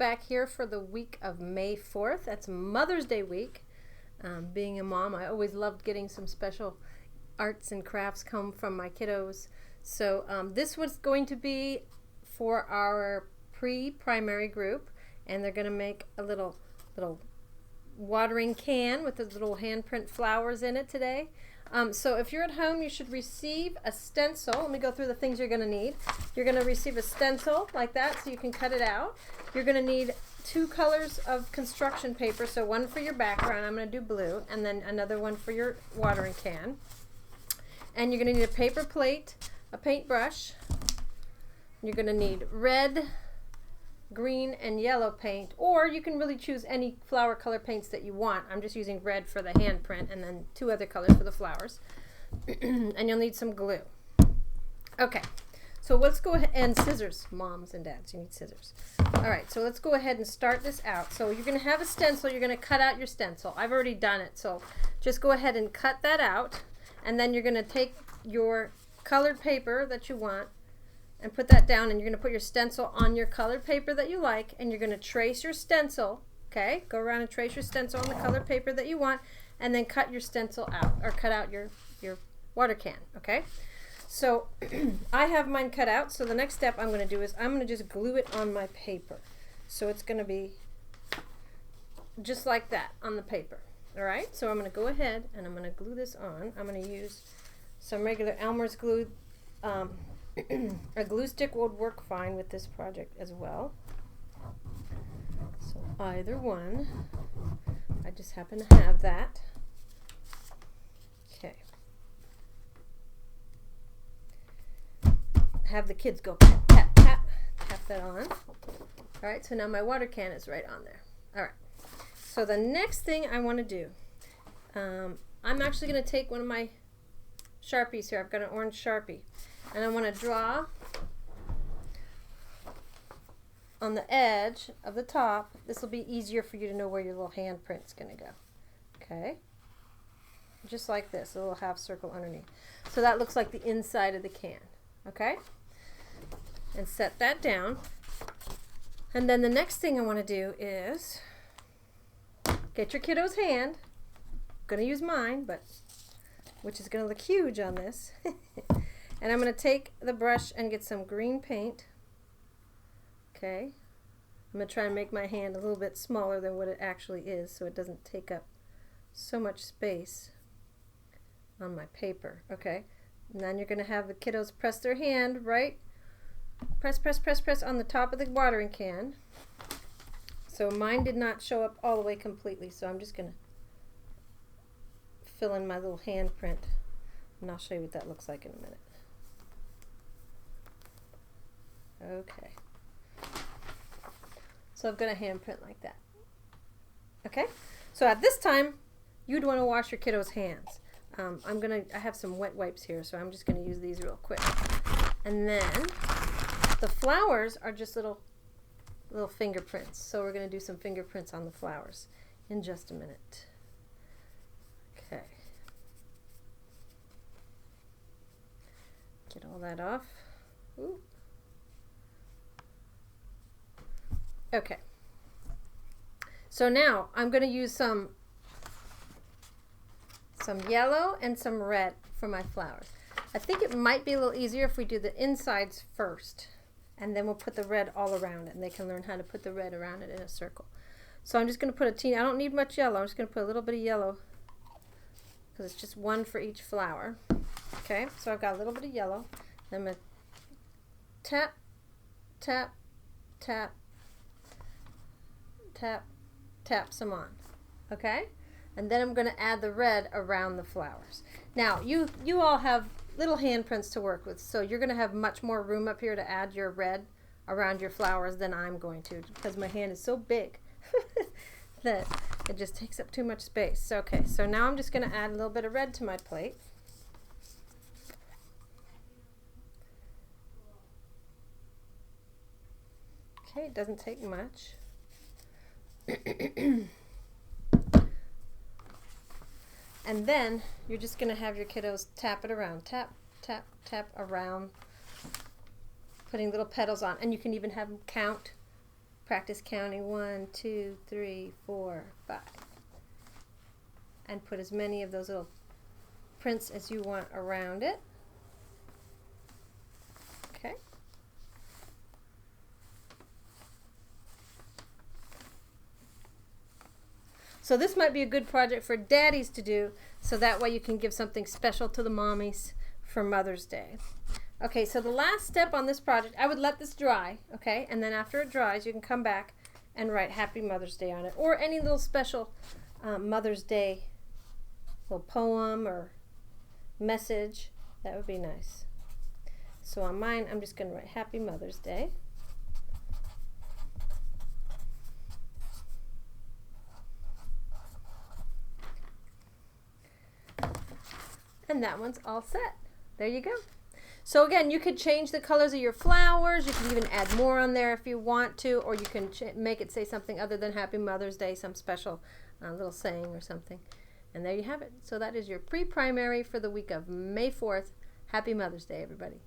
back here for the week of May 4th. That's Mother's Day week. Being a mom, I always loved getting some special arts and crafts come from my kiddos. So this was going to be for our pre-primary group, and they're going to make a little watering can with the little handprint flowers in it today. So if you're at home, you should receive a stencil. Let me go through the things you're going to need. You're going to receive a stencil like that so you can cut it out. You're going to need 2 colors of construction paper, so one for your background, I'm going to do blue, and then another one for your watering can. And you're going to need a paper plate, a paintbrush. You're going to need red, green, and yellow paint, or you can really choose any flower color paints that you want. I'm just using red for the handprint and then 2 other colors for the flowers. And you'll need some glue. Okay, so let's go ahead, and scissors, moms and dads, you need scissors. All right, so let's go ahead and start this out. So you're going to have a stencil, you're going to cut out your stencil. I've already done it, so just go ahead and cut that out, and then you're going to take your colored paper that you want and put that down, and you're going to put your stencil on your colored paper that you like, and you're going to trace your stencil, okay? Go around and trace your stencil on the colored paper that you want, and then cut your stencil out, or cut out your water can, okay? So I have mine cut out, so the next step I'm going to do is I'm going to just glue it on my paper. So it's going to be just like that on the paper, all right? So I'm going to go ahead and I'm going to glue this on. I'm going to use some regular Elmer's glue. A glue stick would work fine with this project as well. So either one. I just happen to have that. Okay. Have the kids go tap, tap, tap, tap that on. All right, so now my water can is right on there. All right, so the next thing I want to do, I'm actually going to take one of my Sharpies here. I've got an orange Sharpie, and I want to draw on the edge of the top. This will be easier for you to know where your little handprint's going to go. Okay, just like this, a little half circle underneath. So that looks like the inside of the can. Okay, and set that down. And then the next thing I want to do is get your kiddo's hand. I'm going to use mine, but which is going to look huge on this. And I'm going to take the brush and get some green paint. Okay, I'm going to try and make my hand a little bit smaller than what it actually is so it doesn't take up so much space on my paper. Okay, and then you're going to have the kiddos press their hand right, press, press, press, press on the top of the watering can. So mine did not show up all the way completely, so I'm just going to fill in my little handprint, and I'll show you what that looks like in a minute. Okay, so I've got a handprint like that. Okay, so at this time you'd want to wash your kiddos' hands. I have some wet wipes here, so I'm just going to use these real quick. And then the flowers are just little fingerprints, so we're going to do some fingerprints on the flowers in just a minute. Okay, get all that off. Ooh. Okay, so now I'm going to use some yellow and some red for my flowers. I think it might be a little easier if we do the insides first, and then we'll put the red all around it, and they can learn how to put the red around it in a circle. So I'm just going to put I don't need much yellow, I'm just going to put a little bit of yellow because it's just one for each flower. Okay, so I've got a little bit of yellow. Then I'm going to tap, tap, tap, tap, tap some on. Okay, and then I'm going to add the red around the flowers. Now you all have little handprints to work with, so you're going to have much more room up here to add your red around your flowers than I'm going to, because my hand is so big that it just takes up too much space. Okay, so now I'm just going to add a little bit of red to my plate. Okay, it doesn't take much. And then you're just going to have your kiddos tap it around. Tap, tap, tap around, putting little petals on. And you can even have them count, practice counting 1, 2, 3, 4, 5. And put as many of those little prints as you want around it. Okay. So this might be a good project for daddies to do, so that way you can give something special to the mommies for Mother's Day. Okay, so the last step on this project, I would let this dry, okay? And then after it dries, you can come back and write Happy Mother's Day on it, or any little special Mother's Day little poem or message. That would be nice. So on mine, I'm just going to write Happy Mother's Day. And that one's all set. There you go. So again, you could change the colors of your flowers. You can even add more on there if you want to, or you can make it say something other than Happy Mother's Day, some special little saying or something. And there you have it. So that is your pre-primary for the week of May 4th. Happy Mother's Day, everybody.